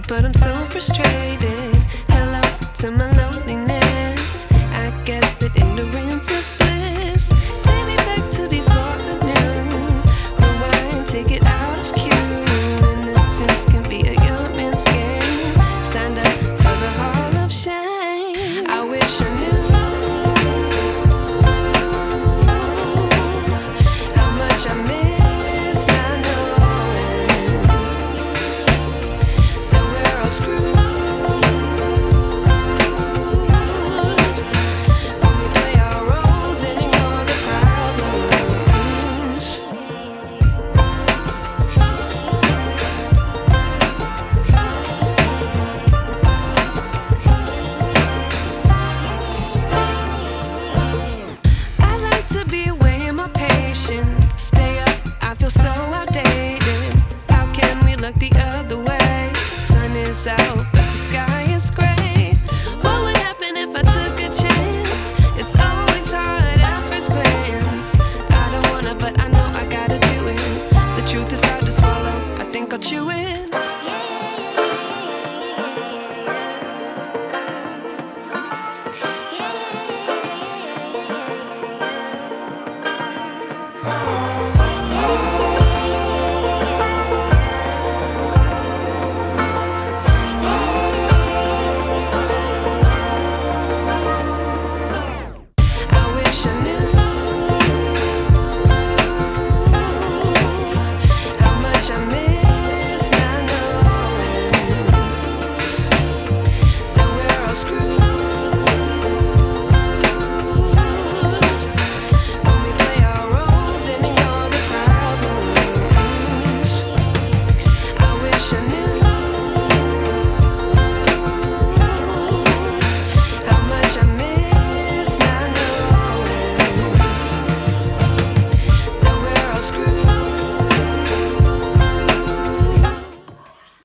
But I'm so frustrated. Hello to my loneliness. I guess that ignorance is bliss. Take me back to before I knew. Rewind, take it out of cue. Innocence can be a young man's game. Signed up for the hall of shame. I wish I knew how much I miss not knowing that we're all screwed. When we play our roles and ignore the problems. I like to be away in my patience. Stay up, I feel so outdated. How can we look the other way? Sun is out, but the sky is gray. What would happen if I took a chance? It's always hard at first glance. I don't wanna, but I know I gotta do it. The truth is hard to swallow, I think I'll chew it.